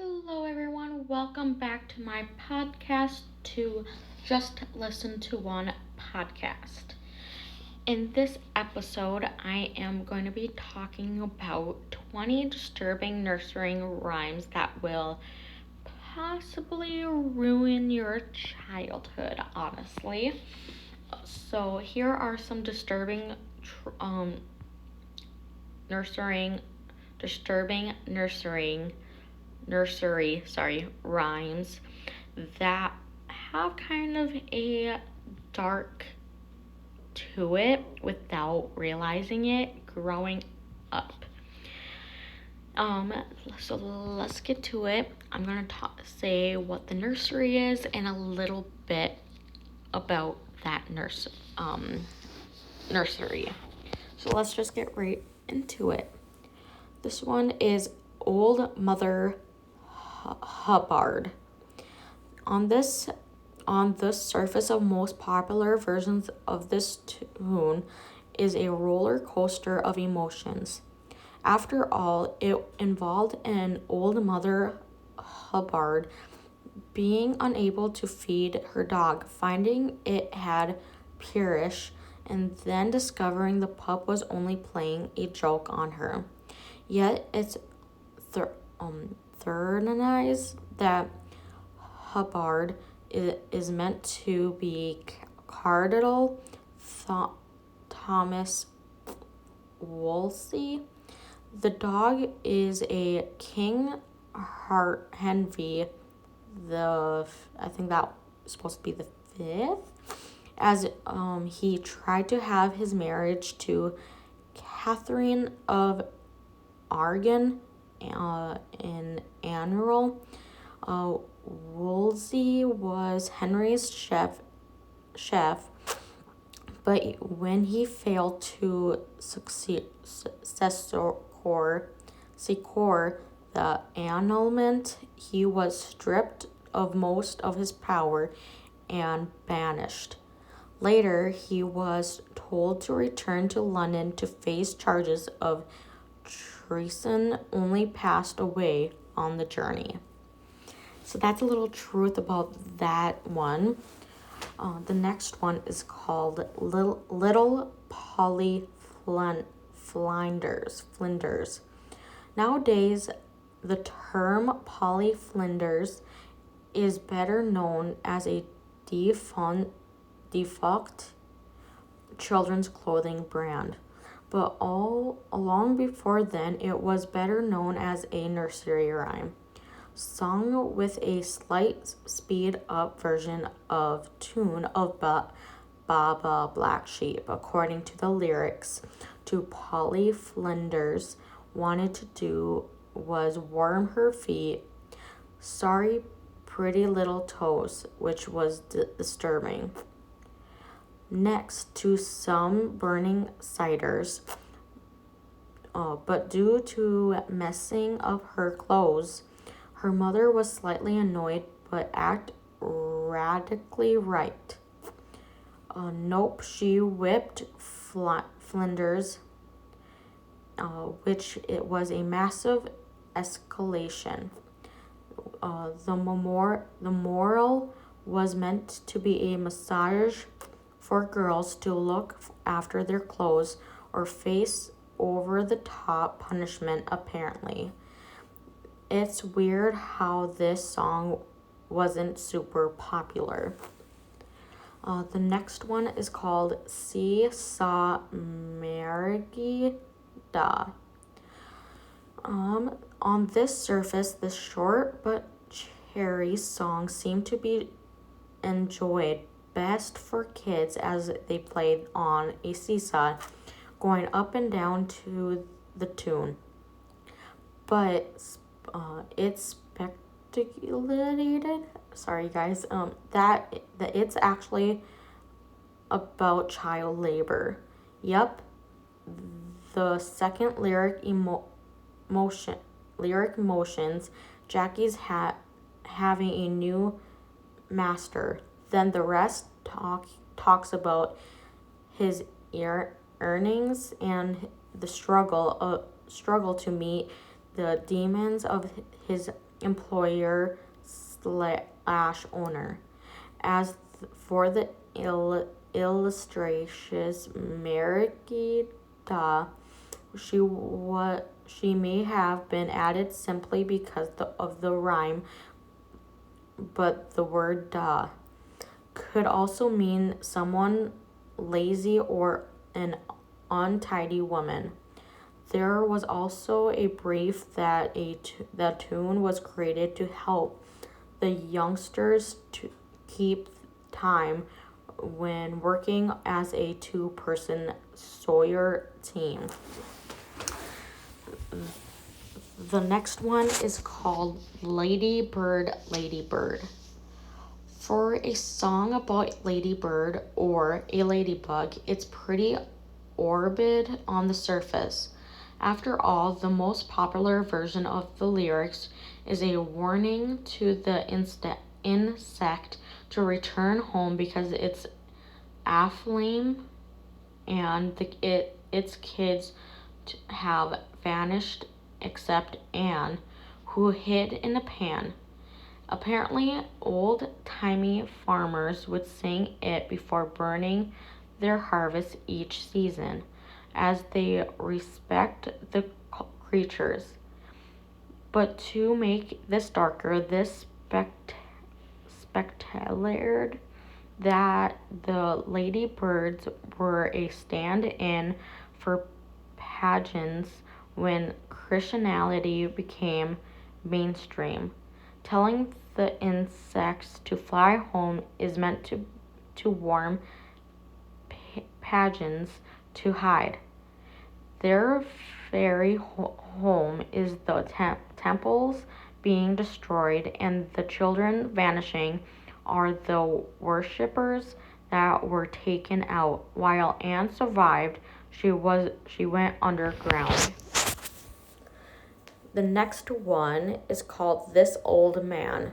Hello, everyone. Welcome back to my podcast to Just Listen to One podcast. In this episode, I am going to be talking about 20 disturbing nursery rhymes that will possibly ruin your childhood, honestly. So, here are some nurturing, disturbing nursery rhymes that have kind of a dark to it without realizing it growing up. So let's get to it. I'm gonna say what the nursery is and a little bit about that nursery. So let's just get right into it. This one is Old Mother Hubbard. On the surface of most popular versions of this tune is a roller coaster of emotions. After all, it involved an old Mother Hubbard being unable to feed her dog, finding it had perished, and then discovering the pup was only playing a joke on her. Yet it's thernized that Hubbard is meant to be Cardinal Thomas Wolsey. The dog is a King Henry I think that was supposed to be the fifth, as he tried to have his marriage to Catherine of Aragon in Annual. Wolsey was Henry's chef, but when he failed to secure the annulment, he was stripped of most of his power and banished. Later, he was told to return to London to face charges of treason, only passed away on the journey. So that's a little truth about that one. The next one is called Little Polly Flinders. Nowadays, the term Polly Flinders is better known as a defunct children's clothing brand. But all along before then, it was better known as a nursery rhyme, sung with a slight speed up version of tune of Baba Black Sheep. According to the lyrics, to Polly Flinders wanted to do was warm her feet, sorry pretty little toes, which was disturbing. Next to some burning ciders, but due to messing up her clothes, her mother was slightly annoyed but acted radically right. Nope, she whipped Flinders, which it was a massive escalation. The moral was meant to be a massage for girls to look after their clothes or face over the top punishment, apparently. It's weird how this song wasn't super popular. The next one is called Seesaw Merigida. On this surface, this short but cheery song seemed to be enjoyed best for kids as they played on a seesaw, going up and down to the tune. But it's speculated, sorry guys, that it's actually about child labor. Yep, the second lyric motions, Jackie's having a new master. Then the rest talks about his earnings and the struggle to meet the demons of his employer slash owner. As for the illustrations, Merida, she may have been added simply because of the rhyme, but the word "da" could also mean someone lazy or an untidy woman. There was also a brief that the tune was created to help the youngsters to keep time when working as a two-person Sawyer team. The next one is called Lady Bird, Lady Bird. For a song about Lady Bird or a ladybug, it's pretty morbid on the surface. After all, the most popular version of the lyrics is a warning to the insect to return home because it's aflame and its kids have vanished except Anne, who hid in a pan. Apparently, old-timey farmers would sing it before burning their harvest each season, as they respect the creatures. But to make this darker, this speculated that the ladybirds were a stand-in for pageants when Christianity became mainstream. Telling the insects to fly home is meant to warn pageants to hide. Their very home is the temples being destroyed and the children vanishing are the worshippers that were taken out. While Anne survived, she went underground. The next one is called This Old Man.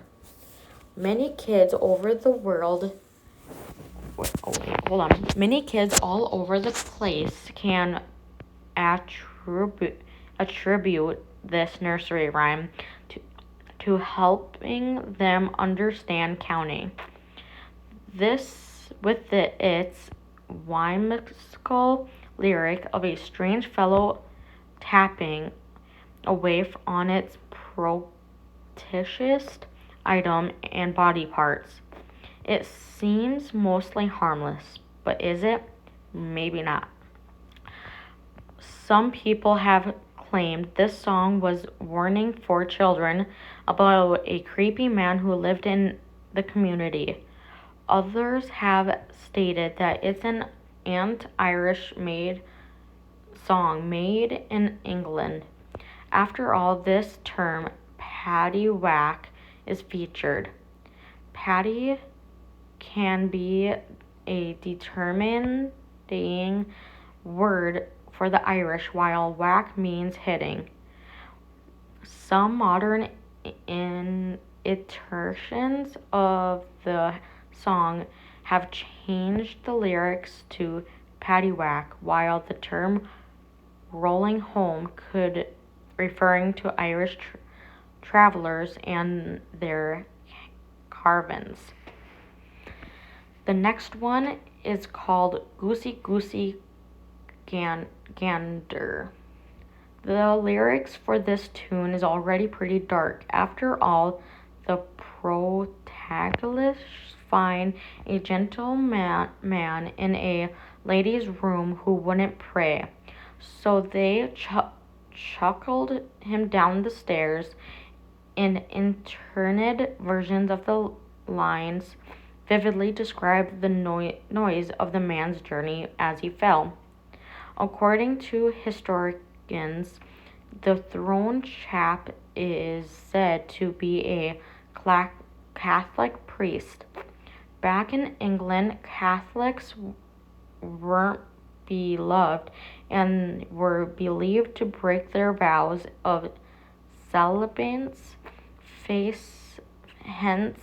Many kids over the world Many kids all over the place can attribute this nursery rhyme to helping them understand counting. This with its whimsical lyric of a strange fellow tapping away on its precious item and body parts. It seems mostly harmless, but is it? Maybe not. Some people have claimed this song was warning for children about a creepy man who lived in the community. Others have stated that it's an anti-Irish made song made in England. After all, this term, paddywhack, is featured. Paddy can be a determining word for the Irish, while whack means hitting. Some modern iterations of the song have changed the lyrics to paddywhack, while the term rolling home could referring to Irish travelers and their caravans. The next one is called Goosey Goosey Gander. The lyrics for this tune is already pretty dark. After all, the protagonists find a gentleman in a lady's room who wouldn't pray. So they chuckled him down the stairs. In alternate versions of the lines vividly describe the noise of the man's journey as he fell. According to historians, the thrown chap is said to be a Catholic priest. Back in England, Catholics weren't beloved and were believed to break their vows of celibacy, hence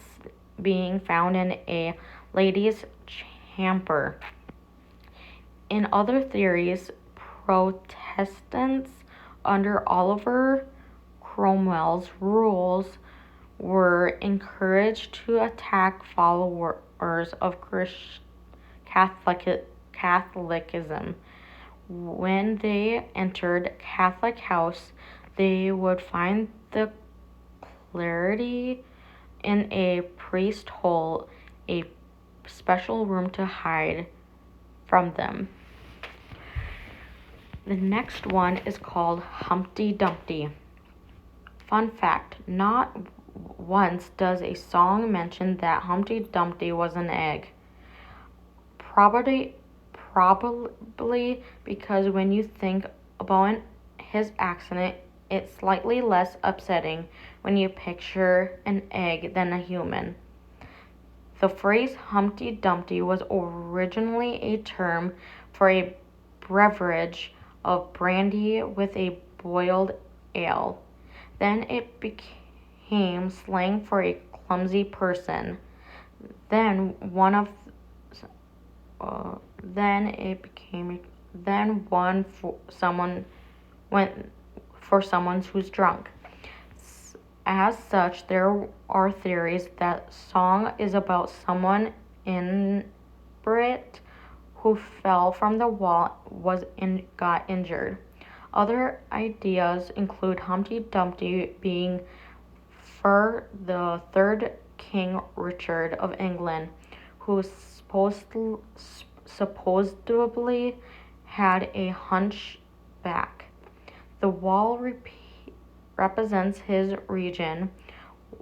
being found in a lady's hamper. In other theories, Protestants under Oliver Cromwell's rules were encouraged to attack followers of Catholicism. When they entered Catholic house, they would find the clergy in a priest hole, a special room to hide from them. The next one is called Humpty Dumpty. Fun fact, not once does a song mention that Humpty Dumpty was an egg. Probably because when you think about his accident, it's slightly less upsetting when you picture an egg than a human. The phrase Humpty Dumpty was originally a term for a beverage of brandy with a boiled ale. Then it became slang for a clumsy person. Then one for someone who's drunk. As such, there are theories that song is about someone inebriate who fell from the wall got injured. Other ideas include Humpty Dumpty being for the third King Richard of England, who supposedly had a hunchback. The wall represents his region,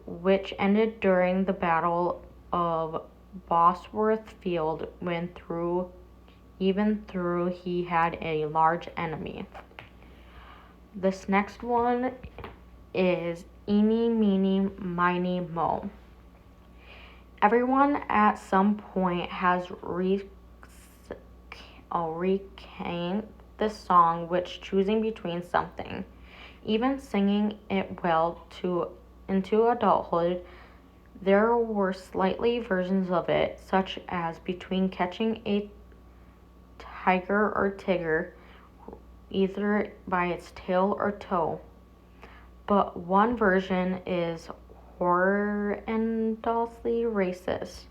which ended during the Battle of Bosworth Field even though he had a large enemy. This next one is Eeny, Meeny, Miny, Mo. Everyone at some point has recounted this song, which choosing between something, even singing it well into adulthood. There were slightly versions of it, such as between catching a tiger or tigger, either by its tail or toe. But one version is horrendously racist.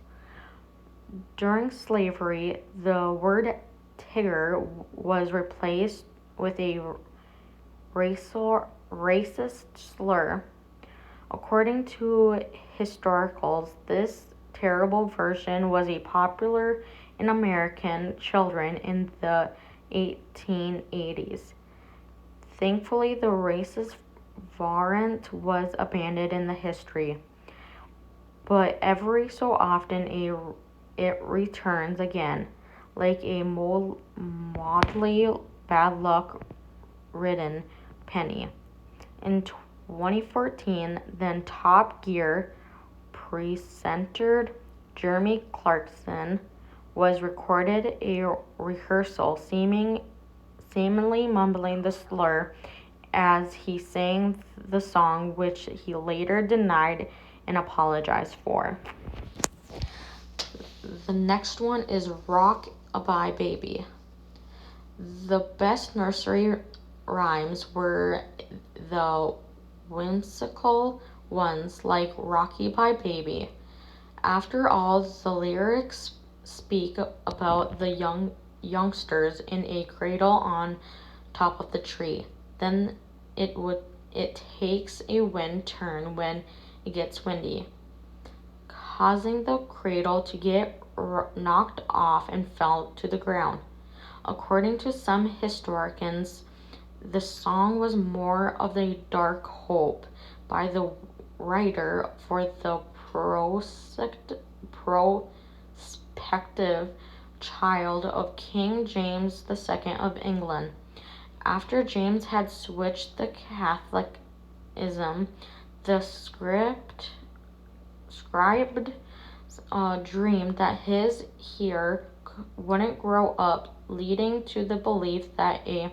During slavery, the word tigger was replaced with a racist slur. According to historians, this terrible version was popular in American children in the 1880s. Thankfully, the racist variant was abandoned in the history, but every so often it returns again, like a motley, bad luck ridden penny. In 2014, then Top Gear presenter Jeremy Clarkson was recorded a rehearsal seemingly mumbling the slur as he sang the song, which he later denied and apologized for. The next one is Rock-a-Bye Baby. The best nursery rhymes were the whimsical ones like Rocky-Bye Baby. After all, the lyrics speak about the youngsters in a cradle on top of the tree. Then it takes a wind turn when it gets windy, causing the cradle to get knocked off and fell to the ground. According to some historians, the song was more of a dark hope by the writer for the prospective child of King James II of England. After James had switched to Catholicism, the scribe dreamed that his heir wouldn't grow up, leading to the belief that a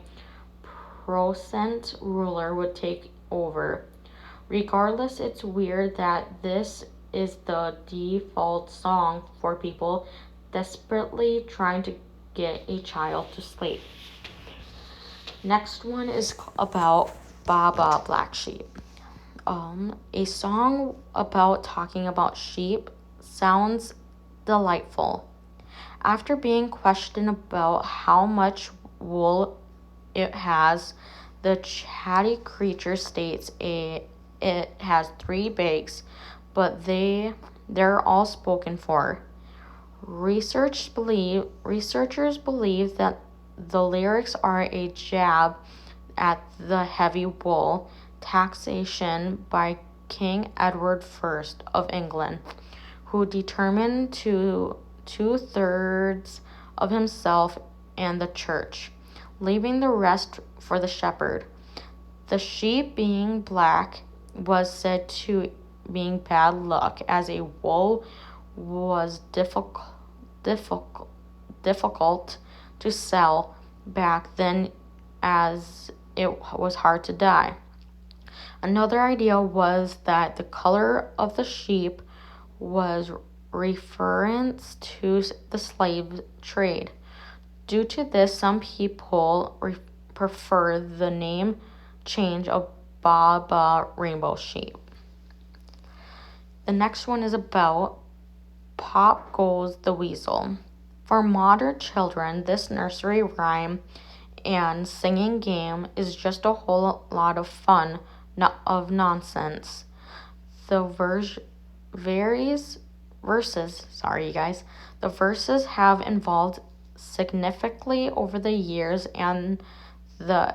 Protestant ruler would take over. Regardless, it's weird that this is the default song for people desperately trying to get a child to sleep. Next one is about Baba Black Sheep. A song about talking about sheep sounds delightful. After being questioned about how much wool it has, the chatty creature states it has 3 bags, but they're all spoken for. Researchers believe that the lyrics are a jab at the heavy wool taxation by King Edward I of England, who determined to 2/3 of himself and the church, leaving the rest for the shepherd. The sheep being black was said to being bad luck, as a wool was difficult to sell back then, as it was hard to dye. Another idea was that the color of the sheep was reference to the slave trade. Due to this, some people prefer the name change of Baba Rainbow Sheep. The next one is about Pop Goes the Weasel. For modern children, this nursery rhyme and singing game is just a whole lot of fun, not of nonsense. The the verses have evolved significantly over the years, and the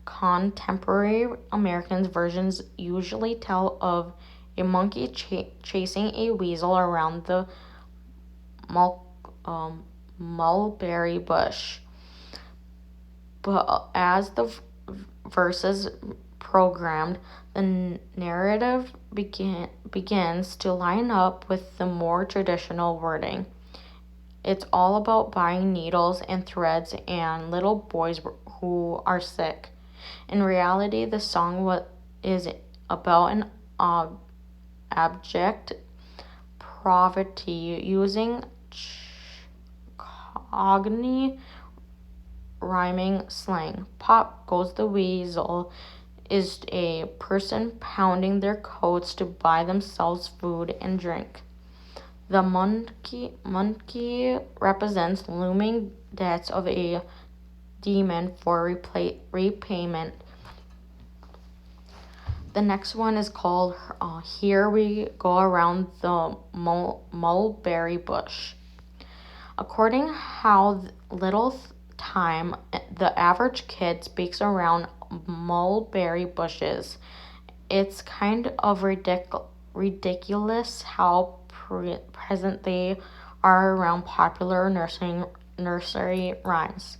contemporary American versions usually tell of a monkey chasing a weasel around the mulberry bush. But as the verses programmed, the narrative begins to line up with the more traditional wording. It's all about buying needles and threads and little boys who are sick. In reality, the song is about an abject poverty using cockney rhyming slang. Pop Goes the Weasel is a person pounding their coats to buy themselves food and drink. The monkey represents looming debts of a demon for repayment. The next one is called Here We Go Around the Mulberry Bush. According how little time the average kid speaks around mulberry bushes, it's kind of ridiculous how present they are around popular nursery rhymes.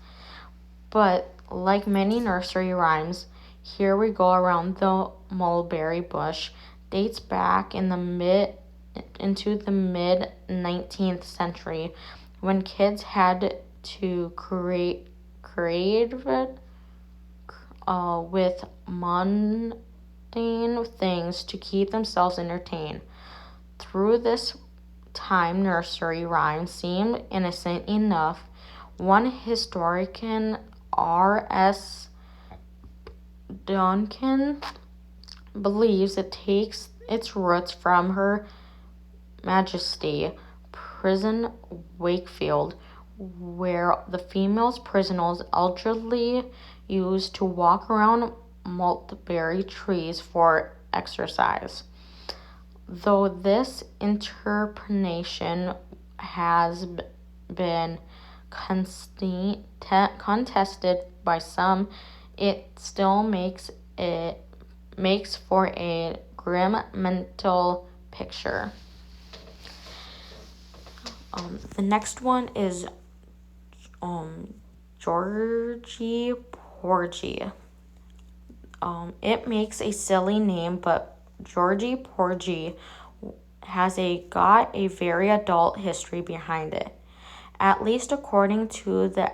But like many nursery rhymes, Here We Go Around the Mulberry Bush dates back into the mid 19th century, when kids had to create with mundane things to keep themselves entertained. Through this time, nursery rhymes seemed innocent enough. One historian, R.S. Duncan, believes it takes its roots from Her Majesty Prison Wakefield, where the female prisoners allegedly used to walk around mulberry trees for exercise. Though this interpretation has been contested by some, it still makes for a grim mental picture. The next one is Georgie Porgy. It makes a silly name, but Georgie Porgy has got a very adult history behind it, at least according to the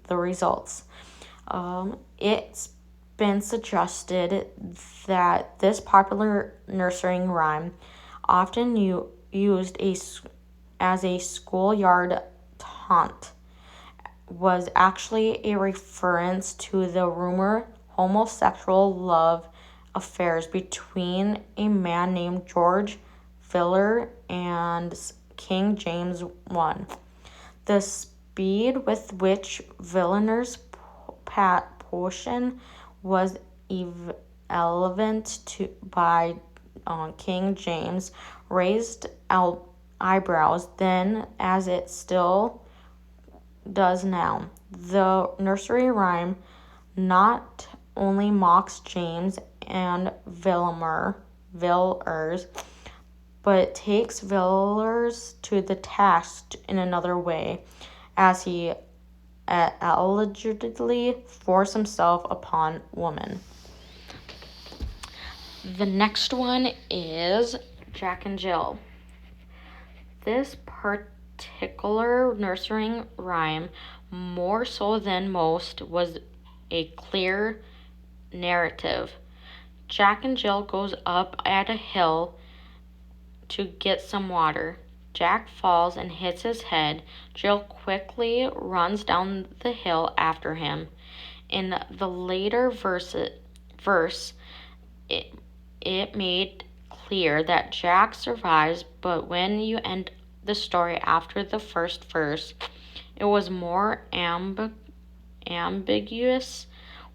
results. It's been suggested that this popular nursery rhyme, often used as a schoolyard taunt, was actually a reference to the rumor homosexual love affairs between a man named George Viller and King James I. The speed with which Villiers' potion was elevated by King James raised eyebrows then, as it still does now. The nursery rhyme not only mocks James and Villers, but takes Villers to the task in another way, as he allegedly forced himself upon woman. The next one is Jack and Jill. This particular nursery rhyme, more so than most, was a clear narrative. Jack and Jill goes up at a hill to get some water. Jack falls and hits his head. Jill quickly runs down the hill after him. In the later verse, it made clear that Jack survives, but when you end the story after the first verse, it was more ambiguous.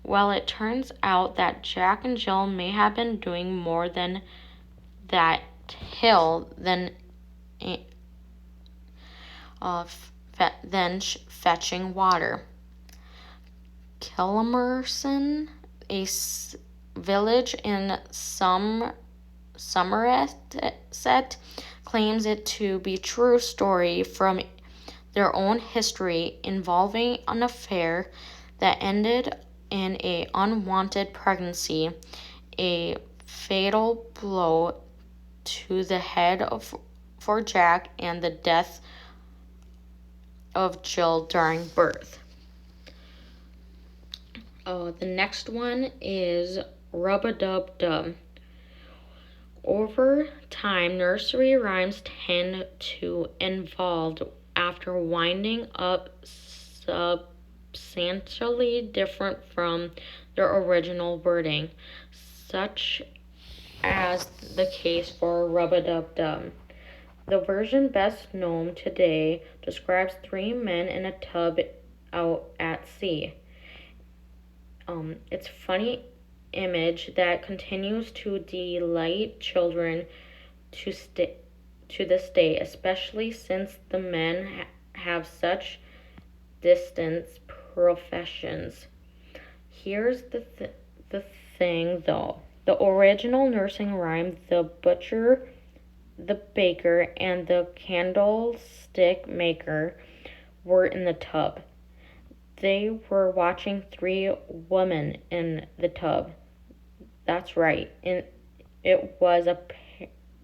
Well, it turns out that Jack and Jill may have been doing more than that hill than fetching water. Kilmerson, a village in Somerset, claims it to be a true story from their own history involving an affair that ended in an unwanted pregnancy, a fatal blow to the head for Jack, and the death of Jill during birth. The next one is Rub-a-Dub-Dub. Over time, nursery rhymes tend to evolve after winding up substantially different from their original wording, such as the case for Rub-a-Dub-Dub. The version best known today describes three men in a tub out at sea. It's a funny image that continues to delight children to this day, especially since the men have such distant professions. Here's the thing, though. The original nursing rhyme, the butcher, the baker, and the candlestick maker were in the tub. They were watching three women in the tub. That's right. It was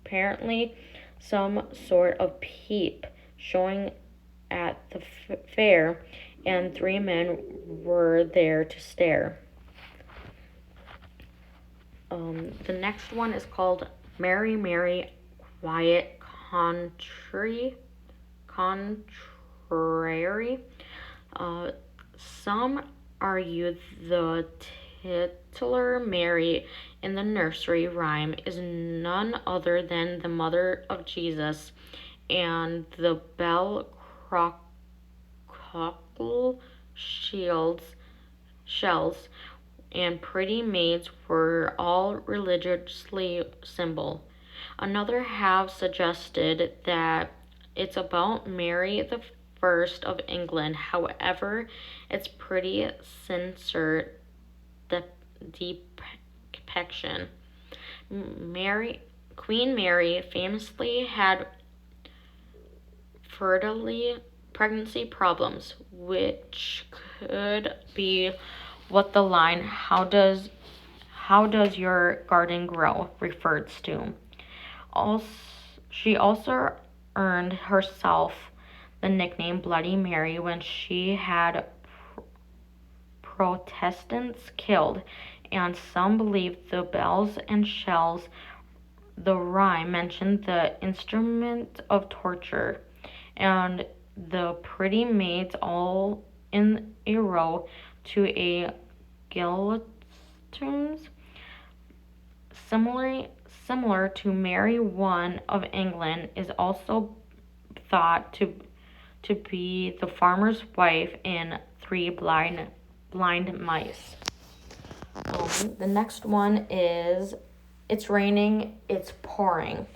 apparently some sort of peep showing at the fair, and three men were there to stare. The next one is called Mary, Mary, Quiet Contrary. Some argue the titular Mary in the nursery rhyme is none other than the mother of Jesus, and the bell cockle shells and pretty maids were all religiously symbol. Another have suggested that it's about Mary the First of England. However, it's pretty censored depiction. Queen Mary famously had fertility pregnancy problems, which could be what the line how does your garden grow refers to. She also earned herself the nickname Bloody Mary when she had Protestants killed, and some believe the bells and shells. The rhyme mentioned the instrument of torture, and the pretty maids all in a row to a tunes. Similar to Mary I of England, is also thought to be the farmer's wife in Three Blind Mice. The next one is It's Raining, It's Pouring.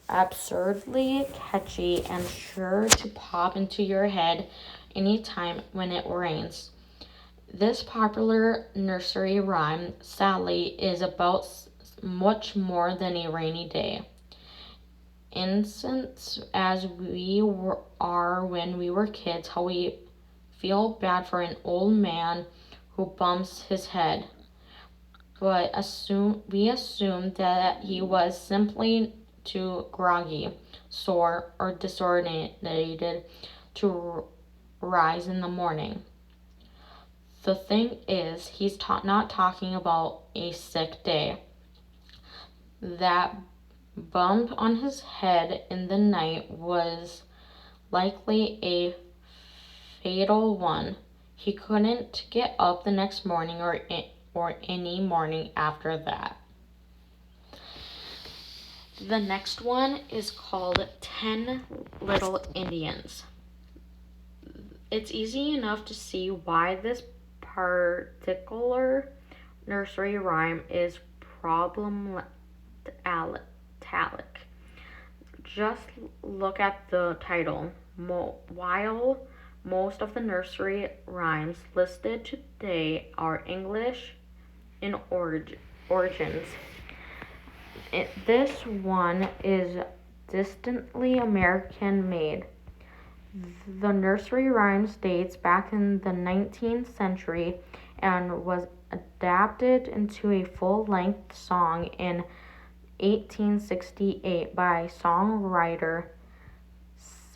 Absurdly catchy and sure to pop into your head anytime when it rains. This popular nursery rhyme, Sally, is about much more than a rainy day. Innocent as are when we were kids, how we feel bad for an old man who bumps his head. But we assumed that he was simply too groggy, sore, or disoriented to rise in the morning. The thing is, he's not talking about a sick day. That bump on his head in the night was likely a fatal one. He couldn't get up the next morning or any morning after that. The next one is called 10 Little Indians. It's easy enough to see why this particular nursery rhyme is problematic. Just look at the title. While most of the nursery rhymes listed today are English in origins, this one is distinctly American made. The nursery rhymes dates back in the 19th century and was adapted into a full-length song in 1868 by songwriter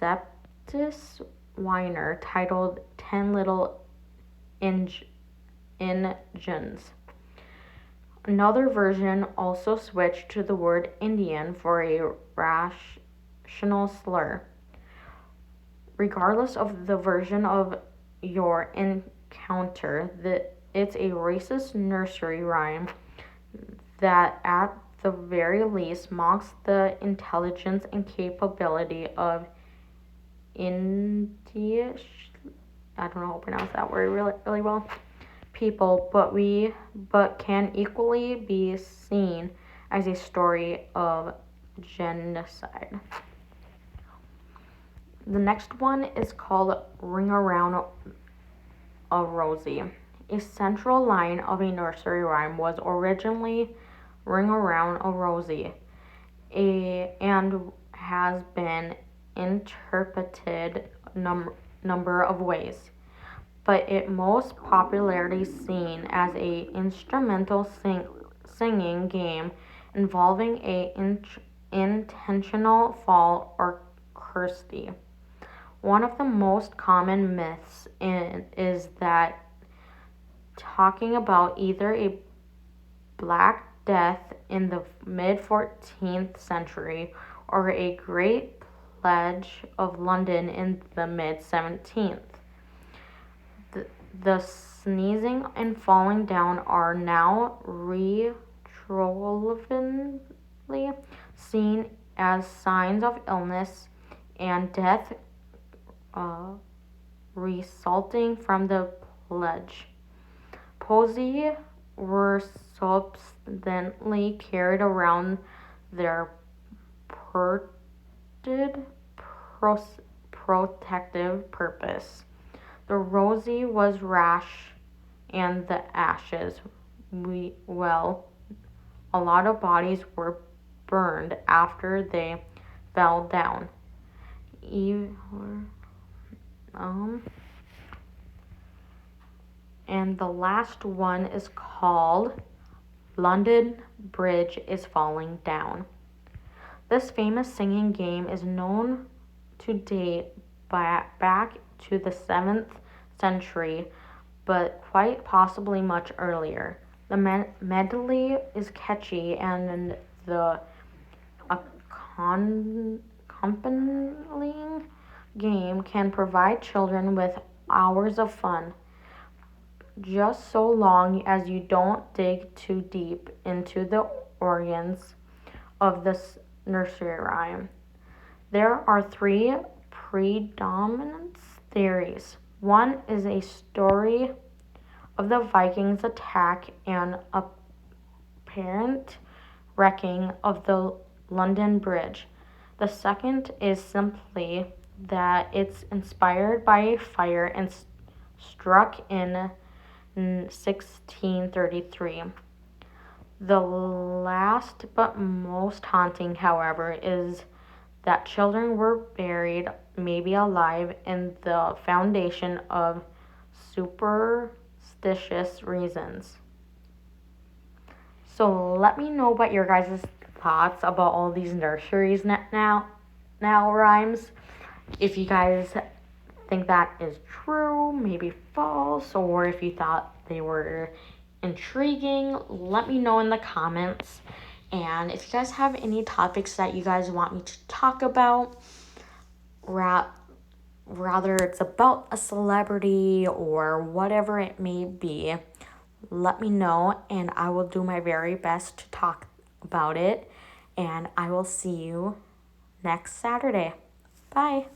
Septus Weiner titled 10 Little Injuns. Another version also switched to the word Indian for a racial slur. Regardless of the version of your encounter, it's a racist nursery rhyme that at the very least mocks the intelligence and capability of Indian, I don't know how to pronounce that word really well, people, but can equally be seen as a story of genocide. The next one is called Ring Around a Rosie. A central line of a nursery rhyme was originally Ring Around a Rosie, and has been interpreted number of ways, but it most popularly seen as a instrumental singing game involving a intentional fall or Kirsty. One of the most common myths is that talking about either a Black Death in the mid-14th century or a Great Plague of London in the mid-17th. The sneezing and falling down are now retroactively seen as signs of illness and death resulting from the plague. Posy were subsequently carried around their protective purpose. The rosy was rash and the ashes. A lot of bodies were burned after they fell down. And the last one is called London Bridge is Falling Down. This famous singing game is known to date back to the 7th century, but quite possibly much earlier. The medley is catchy, and the accompanying game can provide children with hours of fun. just so long as you don't dig too deep into the organs of this nursery rhyme. There are three predominant theories. One is a story of the Vikings' attack and apparent wrecking of the London Bridge. The second is simply that it's inspired by a fire and struck in 1633. The last but most haunting, however, is that children were buried, maybe alive, in the foundation of superstitious reasons. So let me know about your guys' thoughts about all these nurseries now rhymes. If you guys think that is true, maybe false, or if you thought they were intriguing, let me know in the comments. And if you guys have any topics that you guys want me to talk about, rather it's about a celebrity or whatever it may be, let me know and I will do my very best to talk about it. And I will see you next Saturday. Bye.